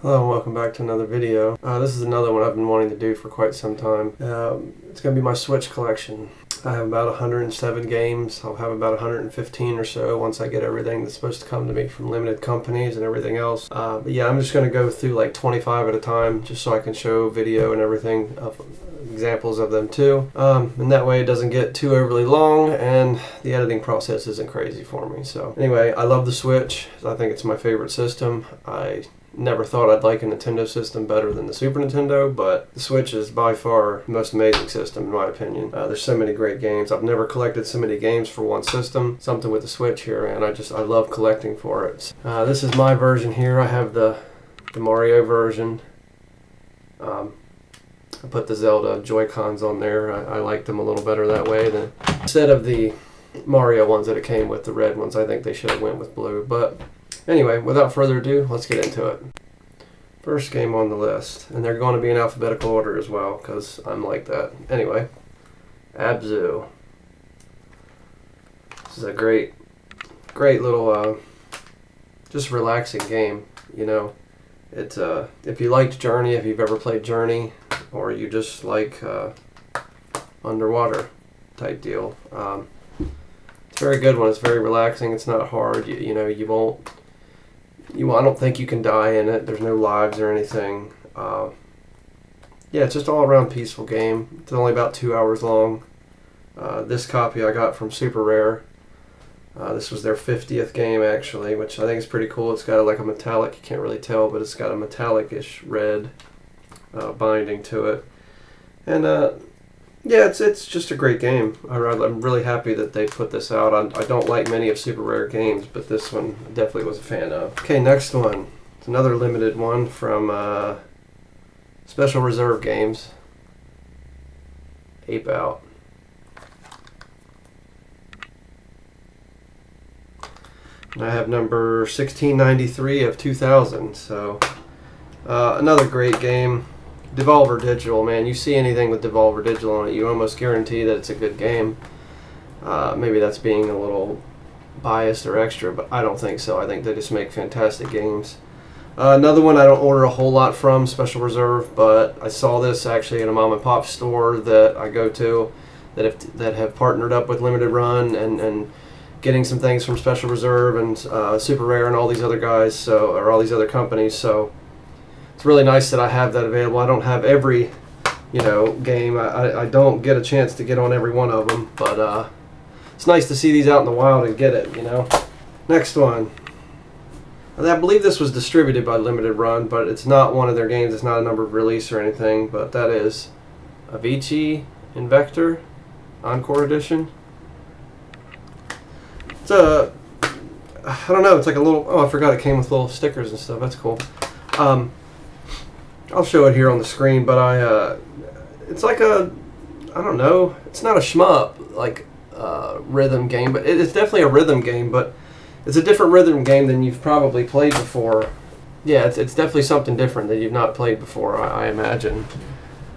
Hello and welcome back to another video. This is another one I've been wanting to do for quite some time. It's going to be my Switch collection. I have about 107 games. I'll have about 115 or so once I get everything that's supposed to come to me from limited companies and everything else. But yeah, I'm just going to go through like 25 at a time just so I can show video and everything of examples of them too. And that way it doesn't get too overly long and the editing process isn't crazy for me. So anyway, I love the Switch. I think it's my favorite system. I never thought I'd like a Nintendo system better than the Super Nintendo, but the Switch is by far the most amazing system in my opinion. There's so many great games. I've never collected so many games for one system. Something with the Switch here, and I love collecting for it. This is my version here. I have the Mario version. I put the Zelda Joy-Cons on there. I like them a little better that way than instead of the Mario ones that it came with, the red ones. I think they should have went with blue, but anyway, without further ado, let's get into it. First game on the list, and they're going to be in alphabetical order as well, because I'm like that. Anyway, Abzu. This is a great little, just relaxing game, you know. It's, if you liked Journey, if you've ever played Journey, or you just like underwater type deal, it's a very good one. It's very relaxing. It's not hard. You know, I don't think you can die in it. There's no lives or anything. Yeah, it's just all around peaceful game. It's only about 2 hours long. This copy I got from Super Rare. This was their 50th game actually, which I think is pretty cool. It's got like a metallic, you can't really tell, but it's got a metallic-ish red binding to it. And yeah, it's just a great game. I'm really happy that they put this out. I don't like many of Super Rare games, but this one I definitely was a fan of. Okay, next one. It's another limited one from Special Reserve Games. Ape Out. And I have number 1693 of 2000. So another great game. Devolver Digital, man, you see anything with Devolver Digital on it, you almost guarantee that it's a good game. Maybe that's being a little biased or extra, but I don't think so. I think they just make fantastic games. Another one I don't order a whole lot from, Special Reserve, but I saw this actually in a mom and pop store that I go to that have partnered up with Limited Run and getting some things from Special Reserve and Super Rare and all these other guys, or all these other companies, so it's really nice that I have that available. I don't have every, game. I don't get a chance to get on every one of them, but it's nice to see these out in the wild and get it, Next one. I believe this was distributed by Limited Run, but it's not one of their games. It's not a numbered release or anything, but that is Avicii Invector Encore Edition. It's I don't know, it's like a little, oh, I forgot it came with little stickers and stuff. That's cool. I'll show it here on the screen, but it's like I don't know, it's not a shmup, like rhythm game, but it's definitely a rhythm game, but it's a different rhythm game than you've probably played before. Yeah, it's definitely something different that you've not played before, I imagine.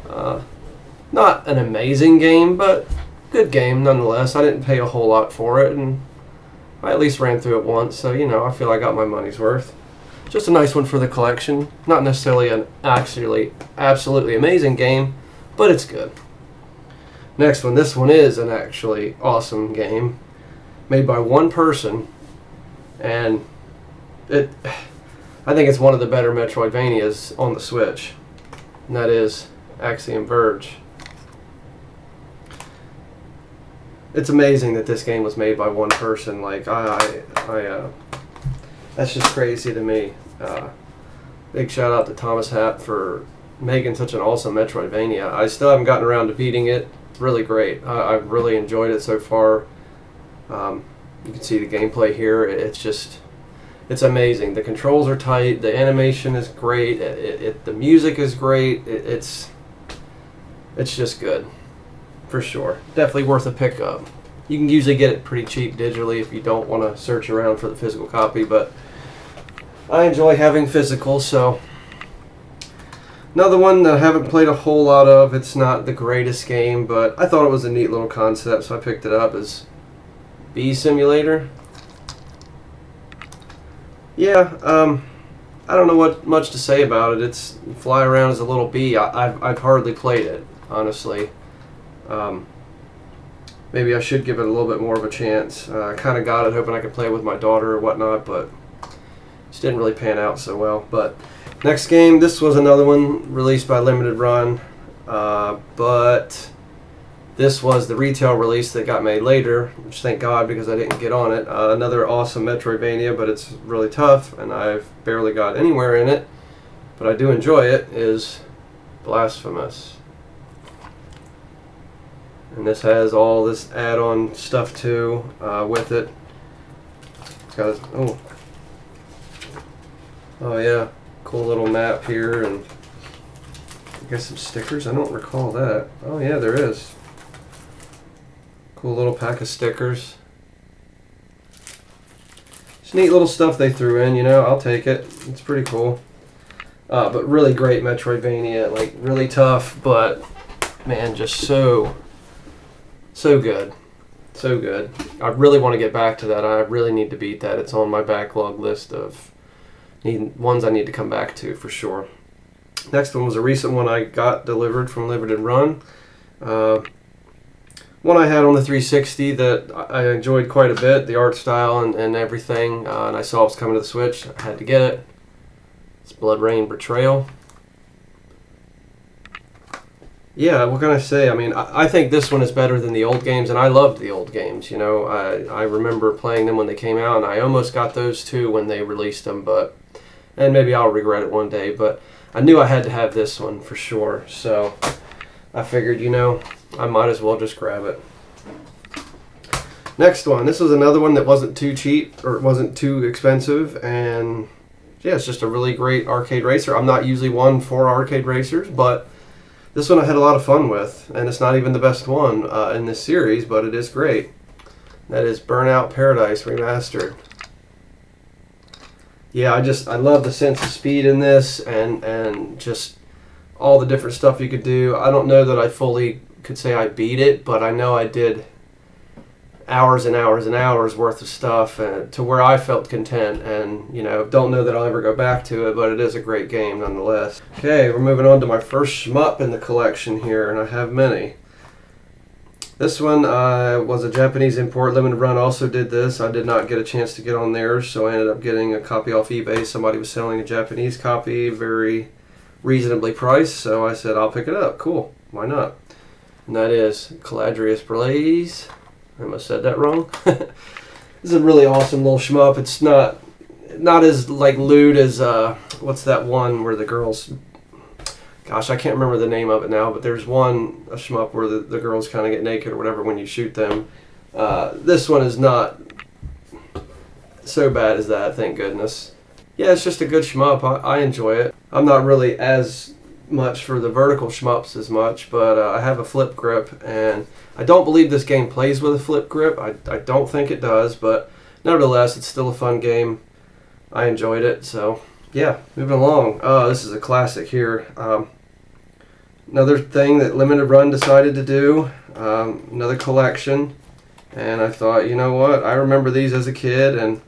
Not an amazing game, but good game nonetheless. I didn't pay a whole lot for it, and I at least ran through it once, so, I feel I got my money's worth. Just a nice one for the collection. Not necessarily an absolutely amazing game, but it's good. Next one. This one is an actually awesome game. Made by one person. And I think it's one of the better Metroidvanias on the Switch. And that is Axiom Verge. It's amazing that this game was made by one person. Like, that's just crazy to me. Big shout out to Thomas Happ for making such an awesome Metroidvania. I still haven't gotten around to beating it. It's really great. I've really enjoyed it so far. You can see the gameplay here. It's amazing. The controls are tight. The animation is great. The music is great. It's just good, for sure. Definitely worth a pickup. You can usually get it pretty cheap digitally if you don't want to search around for the physical copy, but I enjoy having physical, so. Another one that I haven't played a whole lot of. It's not the greatest game, but I thought it was a neat little concept, so I picked it up, is Bee Simulator. Yeah, I don't know what much to say about it. It's fly around as a little bee. I've hardly played it, honestly. Maybe I should give it a little bit more of a chance. I kind of got it hoping I could play with my daughter or whatnot, but just didn't really pan out so well. But next game, this was another one released by Limited Run, but this was the retail release that got made later, which thank God because I didn't get on it. Another awesome Metroidvania, but it's really tough, and I've barely got anywhere in it, but I do enjoy it, is Blasphemous. And this has all this add-on stuff too with it. It's got oh yeah, cool little map here, and I guess some stickers. I don't recall that. Oh yeah, there is. Cool little pack of stickers. It's neat little stuff they threw in, you know. I'll take it. It's pretty cool. But really great Metroidvania, like really tough, but man, just so good. So good. I really want to get back to that. I really need to beat that. It's on my backlog list of ones I need to come back to for sure. Next one was a recent one I got delivered from Limited Run. One I had on the 360 that I enjoyed quite a bit, the art style and everything, and I saw it was coming to the Switch. I had to get it. It's BloodRayne Betrayal. Yeah, what can I say? I mean, I think this one is better than the old games, and I loved the old games. You know, I remember playing them when they came out, and I almost got those too when they released them, and maybe I'll regret it one day, but I knew I had to have this one for sure, so I figured, you know, I might as well just grab it. Next one. This was another one that wasn't too cheap, or it wasn't too expensive, and yeah, it's just a really great arcade racer. I'm not usually one for arcade racers, but this one I had a lot of fun with, and it's not even the best one in this series, but it is great. That is Burnout Paradise Remastered. Yeah, I love the sense of speed in this, and just all the different stuff you could do. I don't know that I fully could say I beat it, but I know I did hours and hours and hours worth of stuff to where I felt content, and you know, don't know that I'll ever go back to it, but it is a great game nonetheless. Okay, we're moving on to my first shmup in the collection here, and I have many. This one was a Japanese import. Limited Run also did this. I did not get a chance to get on theirs, so I ended up getting a copy off eBay. Somebody was selling a Japanese copy, very reasonably priced, so I said I'll pick it up. Cool, why not? And that is Caladrius Blaze. I almost said that wrong. This is a really awesome little shmup. It's not as like lewd as what's that one where the girls, gosh, I can't remember the name of it now, but there's a shmup where the girls kind of get naked or whatever when you shoot them. This one is not so bad as that, thank goodness. Yeah, it's just a good shmup. I enjoy it. I'm not really as much for the vertical shmups as much, but I have a flip grip, and I don't believe this game plays with a flip grip. I don't think it does, but nevertheless, it's still a fun game. I enjoyed it, so yeah, moving along. This is a classic here. Another thing that Limited Run decided to do, another collection, and I thought, you know what, I remember these as a kid, and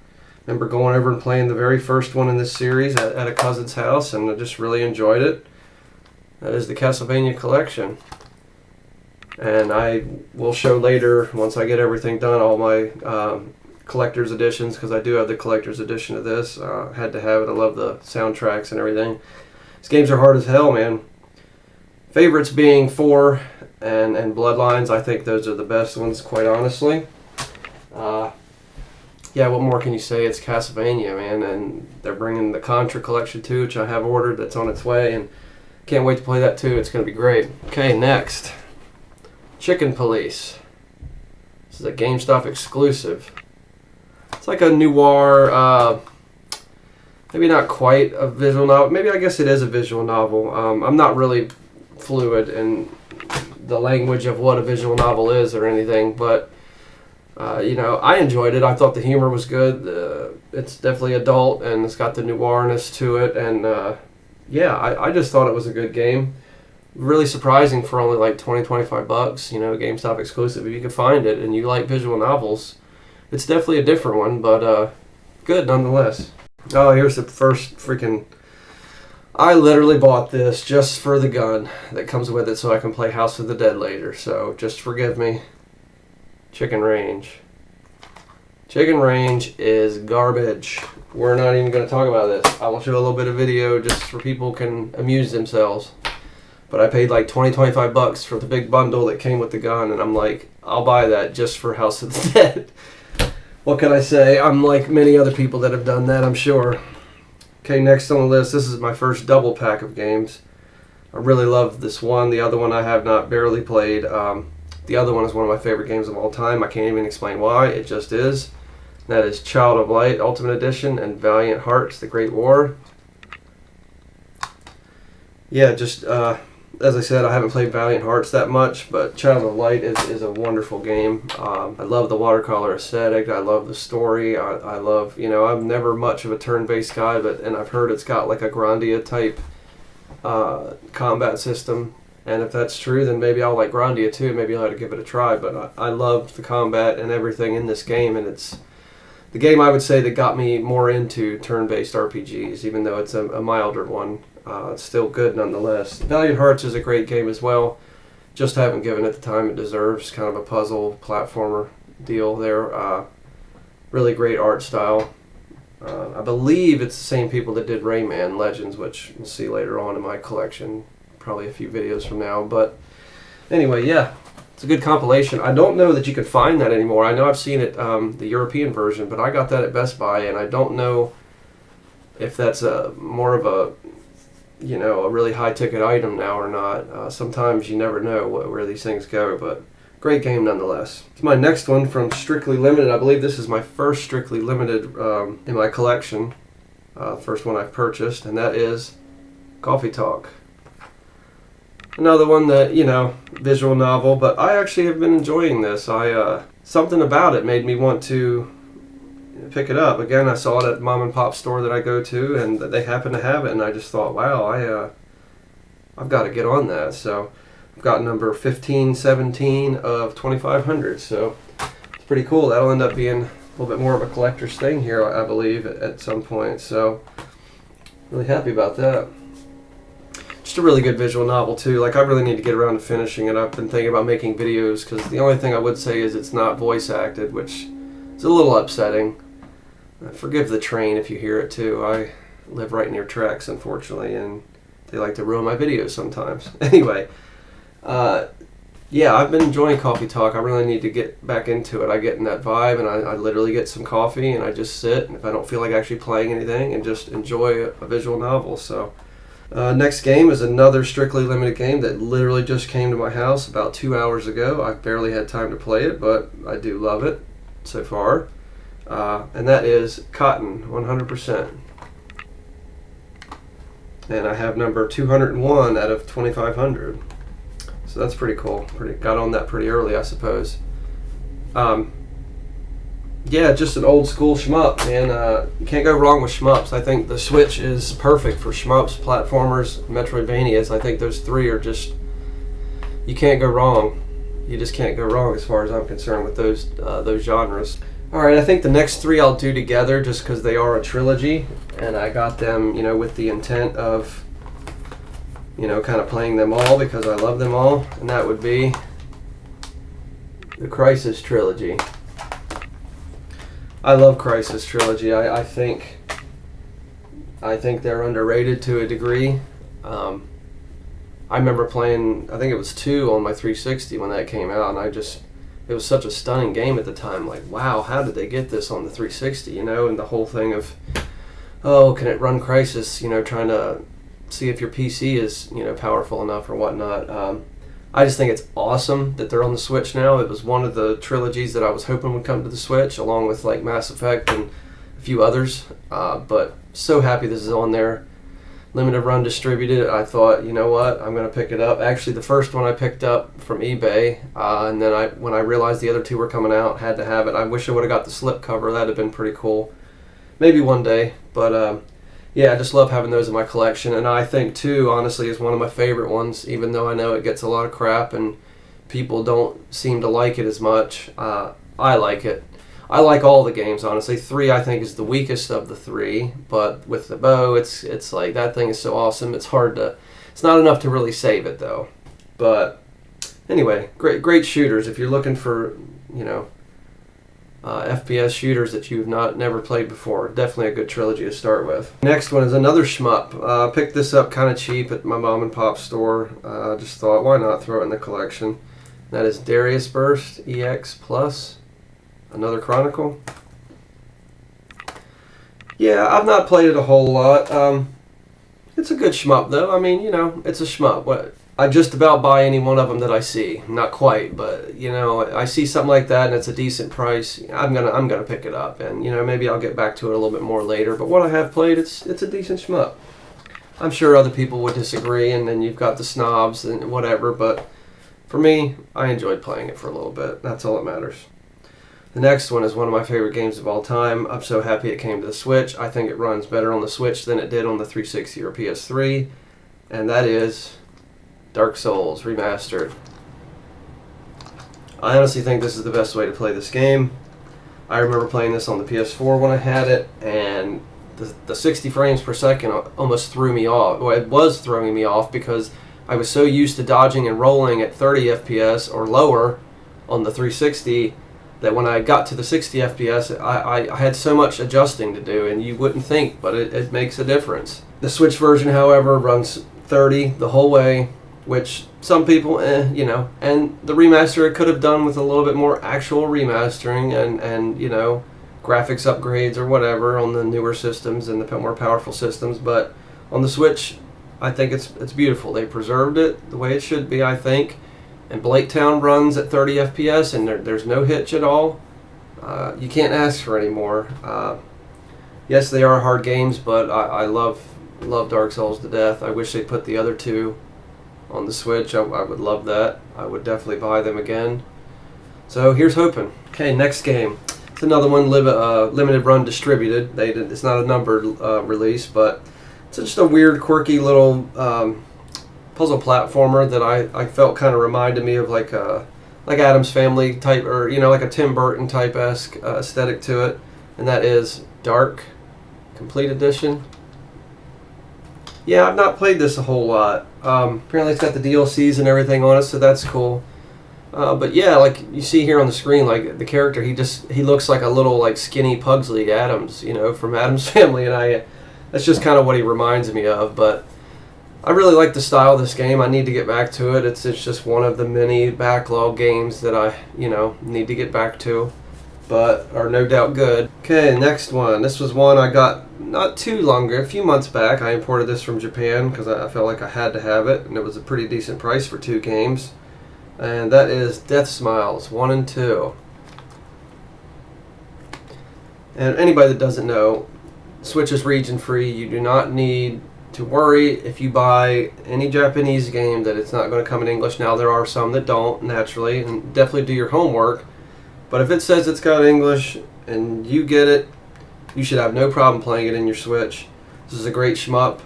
remember going over and playing the very first one in this series at a cousin's house, and I just really enjoyed it. That is the Castlevania collection. And I will show later, once I get everything done, all my collector's editions, because I do have the collector's edition of this. Had to have it. I love the soundtracks and everything. These games are hard as hell, man. Favorites being 4 and Bloodlines. I think those are the best ones, quite honestly. Yeah, what more can you say? It's Castlevania, man, and they're bringing the Contra collection too, which I have ordered. That's on its way, and can't wait to play that too. It's going to be great. Okay, next. Chicken Police. This is a GameStop exclusive. It's like a noir, maybe not quite a visual novel. Maybe I guess it is a visual novel. I'm not really fluid in the language of what a visual novel is or anything, but you know, I enjoyed it. I thought the humor was good. It's definitely adult, and it's got the noirness to it, and yeah, I just thought it was a good game. Really surprising for only like 20-25 bucks, you know, GameStop exclusive. If you can find it and you like visual novels, it's definitely a different one, but good nonetheless. Oh, here's the first freaking I literally bought this just for the gun that comes with it so I can play House of the Dead later. So just forgive me. Chicken Range. Chicken Range is garbage. We're not even going to talk about this. I will show a little bit of video just so people can amuse themselves. But I paid like 20-25 bucks for the big bundle that came with the gun, and I'm like, I'll buy that just for House of the Dead. What can I say? I'm like many other people that have done that, I'm sure. Okay, next on the list, this is my first double pack of games. I really love this one. The other one I have not barely played. The other one is one of my favorite games of all time. I can't even explain why. It just is. That is Child of Light Ultimate Edition and Valiant Hearts: The Great War. Yeah, just as I said, I haven't played Valiant Hearts that much, but Child of Light is a wonderful game. I love the watercolor aesthetic. I love the story. I love, I'm never much of a turn-based guy, and I've heard it's got like a Grandia type combat system. And if that's true, then maybe I'll like Grandia too. Maybe I'll have to give it a try. But I loved the combat and everything in this game, and it's the game I would say that got me more into turn-based RPGs, even though it's a milder one. It's still good nonetheless. Valiant Hearts is a great game as well. Just haven't given it the time it deserves. Kind of a puzzle platformer deal there. Really great art style. I believe it's the same people that did Rayman Legends, which you'll see later on in my collection, probably a few videos from now. But anyway, yeah, it's a good compilation. I don't know that you can find that anymore. I know I've seen it, the European version, but I got that at Best Buy, and I don't know if that's more of a really high-ticket item now or not. Sometimes you never know where these things go, but great game nonetheless. It's my next one from Strictly Limited. I believe this is my first Strictly Limited in my collection. First one I've purchased, and that is Coffee Talk. Another one that, visual novel, but I actually have been enjoying this. Something about it made me want to pick it up. Again, I saw it at mom and pop store that I go to, and they happen to have it, and I just thought, wow, I've got to get on that. So I've got number 1517 of 2500, so it's pretty cool. That'll end up being a little bit more of a collector's thing here, I believe, at some point. So really happy about that. Just a really good visual novel too. Like, I really need to get around to finishing it. I've been thinking about making videos, because the only thing I would say is it's not voice acted, which is a little upsetting. Forgive the train if you hear it too. I live right near tracks, unfortunately, and they like to ruin my videos sometimes. Anyway, yeah, I've been enjoying Coffee Talk. I really need to get back into it. I get in that vibe, and I literally get some coffee, and I just sit, and if I don't feel like actually playing anything, and just enjoy a visual novel. So next game is another Strictly Limited game that literally just came to my house about 2 hours ago. I barely had time to play it, but I do love it so far. And that is Cotton 100%. And I have number 201 out of 2500. So that's pretty cool. Got on that pretty early, I suppose. Yeah, just an old school shmup, man. You can't go wrong with shmups. I think the Switch is perfect for shmups, platformers, Metroidvanias. I think those three are just, you can't go wrong. You just can't go wrong as far as I'm concerned with those genres. Alright, I think the next three I'll do together just because they are a trilogy, and I got them, with the intent of, kind of playing them all because I love them all, and that would be the Crysis trilogy. I love Crysis trilogy. I think they're underrated to a degree. I remember playing, I think it was 2 on my 360 when that came out, and it was such a stunning game at the time. Like, wow, how did they get this on the 360, and the whole thing of, oh, can it run Crysis, trying to see if your PC is, powerful enough or whatnot. I just think it's awesome that they're on the Switch now. It was one of the trilogies that I was hoping would come to the Switch, along with like Mass Effect and a few others. But so happy this is on there. Limited run distributed. I thought, you know what, I'm going to pick it up. Actually, the first one I picked up from eBay, and then when I realized the other two were coming out, had to have it. I wish I would have got the slipcover. That'd have been pretty cool. Maybe one day. But yeah, I just love having those in my collection. And I think 2, honestly, is one of my favorite ones, even though I know it gets a lot of crap and people don't seem to like it as much. I like it. I like all the games, honestly. 3 I think is the weakest of the 3, but with the bow, it's like that thing is so awesome. It's not enough to really save it though. But anyway, great shooters. If you're looking for, you know, FPS shooters that you've never played before, definitely a good trilogy to start with. Next one is another shmup. Picked this up kind of cheap at my mom and pop store. Just thought, why not throw it in the collection? That is Darius Burst EX Plus, another Chronicle. Yeah, I've not played it a whole lot. It's a good shmup though. I mean, you know, it's a shmup. I just about buy any one of them that I see. Not quite, but you know, I see something like that and it's a decent price. I'm gonna pick it up, and you know, maybe I'll get back to it a little bit more later. But what I have played, it's a decent shmup. I'm sure other people would disagree, and then you've got the snobs and whatever. But for me, I enjoyed playing it for a little bit. That's all that matters. The next one is one of my favorite games of all time. I'm so happy it came to the Switch. I think it runs better on the Switch than it did on the 360 or PS3, and that is Dark Souls Remastered. I honestly think this is the best way to play this game. I remember playing this on the PS4 when I had it, and the 60 frames per second almost threw me off. Well, it was throwing me off because I was so used to dodging and rolling at 30 FPS or lower on the 360 that when I got to the 60 FPS, I had so much adjusting to do, and you wouldn't think, but it makes a difference. The Switch version, however, runs 30 the whole way, which some people, you know, and the remaster it could have done with a little bit more actual remastering and you know, graphics upgrades or whatever on the newer systems and the more powerful systems. But on the Switch, I think it's beautiful. They preserved it the way it should be, I think. And Blake Town runs at 30 FPS, and there's no hitch at all. You can't ask for any more. Yes, they are hard games, but I love Dark Souls to death. I wish they put the other 2 on the Switch. I would love that. I would definitely buy them again. So here's hoping. Okay, next game. It's another one limited run distributed. It's not a numbered release, but it's just a weird, quirky little puzzle platformer that I felt kind of reminded me of like Addams Family type, or you know, like a Tim Burton type-esque aesthetic to it, and that is Dark Complete Edition. Yeah, I've not played this a whole lot. Apparently it's got the DLCs and everything on it, so that's cool. But yeah, like you see here on the screen, like the character, he looks like a little like skinny Pugsley Addams, you know, from Addams Family, and that's just kind of what he reminds me of. But I really like the style of this game. I need to get back to it. It's just one of the many backlog games that I, you know, need to get back to, but are no doubt good. Okay, next one. This was one I got not too long ago, a few months back. I imported this from Japan because I felt like I had to have it, and it was a pretty decent price for 2 games. And that is Death Smiles 1 and 2. And anybody that doesn't know, Switch is region free. You do not need to worry if you buy any Japanese game that it's not going to come in English. Now there are some that don't, naturally, and definitely do your homework. But if it says it's got English and you get it, you should have no problem playing it in your Switch. This is a great shmup.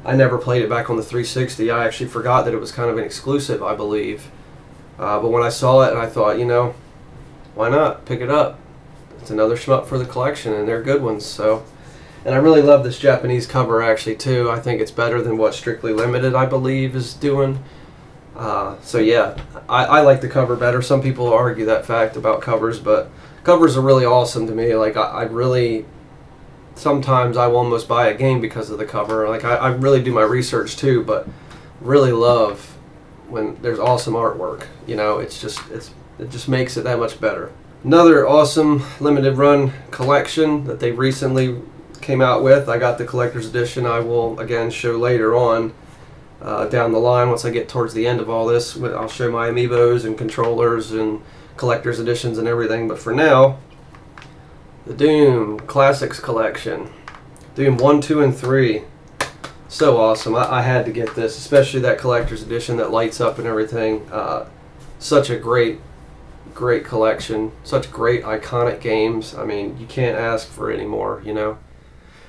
I never played it back on the 360. I actually forgot that it was kind of an exclusive, I believe. But when I saw it, and I thought, you know, why not pick it up? It's another shmup for the collection, and they're good ones. So, and I really love this Japanese cover actually too. I think it's better than what Strictly Limited, I believe, is doing. So yeah, I like the cover better. Some people argue that fact about covers, but covers are really awesome to me. Like I really, sometimes I will almost buy a game because of the cover. Like I really do my research too, but really love when there's awesome artwork. You know, it just makes it that much better. Another awesome limited run collection that they recently came out with. I got the collector's edition. I will again show later on down the line once I get towards the end of all this. I'll show my amiibos and controllers and collector's editions and everything. But for now, the Doom Classics Collection. Doom 1, 2, and 3. So awesome. I had to get this, especially that collector's edition that lights up and everything. Such a great collection. Such great iconic games. I mean, you can't ask for any more, you know.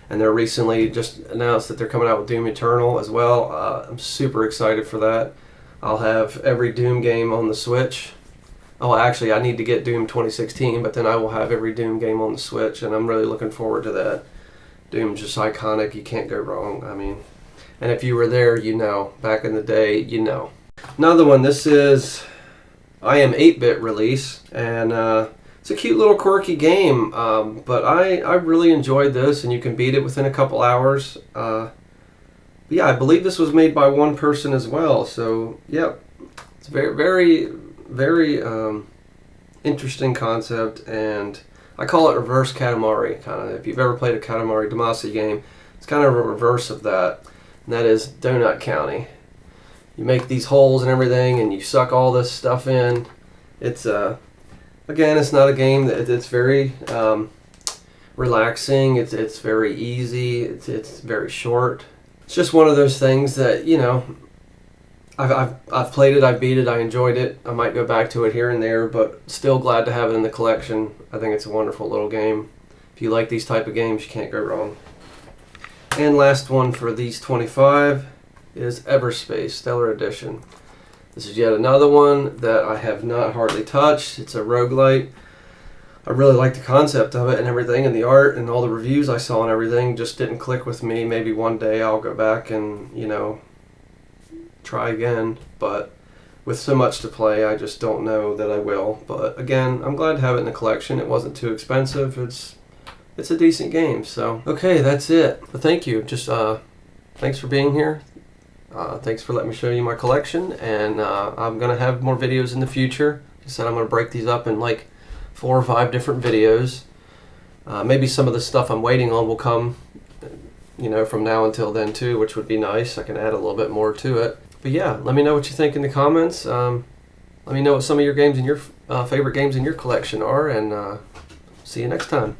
And they're recently just announced that they're coming out with Doom Eternal as well. I'm super excited for that. I'll have every Doom game on the Switch. Oh, actually, I need to get Doom 2016, but then I will have every Doom game on the Switch, and I'm really looking forward to that. Doom's just iconic. You can't go wrong. I mean, and if you were there, you know. Back in the day, you know. Another one. This is I Am 8-Bit release, and it's a cute little quirky game, but I really enjoyed this, and you can beat it within a couple hours. But yeah, I believe this was made by one person as well, so yeah, it's very, very, very interesting concept, and I call it reverse Katamari, kind of. If you've ever played a Katamari Damacy game, it's kind of a reverse of that, and that is Donut County. You make these holes and everything, and you suck all this stuff in. It's again, it's not a game that it's very relaxing. It's very easy. It's very short. It's just one of those things that, you know, I've played it, I beat it, I enjoyed it. I might go back to it here and there, but still glad to have it in the collection. I think it's a wonderful little game. If you like these type of games, you can't go wrong. And last one for these 25 is Everspace Stellar Edition. This is yet another one that I have not hardly touched. It's a roguelite. I really like the concept of it and everything, and the art and all the reviews I saw and everything just didn't click with me. Maybe one day I'll go back and, you know, try again, but with so much to play, I just don't know that I will. But again, I'm glad to have it in the collection. It wasn't too expensive. It's a decent game. So okay, that's it. But thank you. Just thanks for being here. Thanks for letting me show you my collection, and I'm gonna have more videos in the future. Like I said, I'm gonna break these up in like 4 or 5 different videos. Maybe some of the stuff I'm waiting on will come, you know, from now until then too, which would be nice. I can add a little bit more to it. But yeah, let me know what you think in the comments. Let me know what some of your games in your favorite games in your collection are, and see you next time.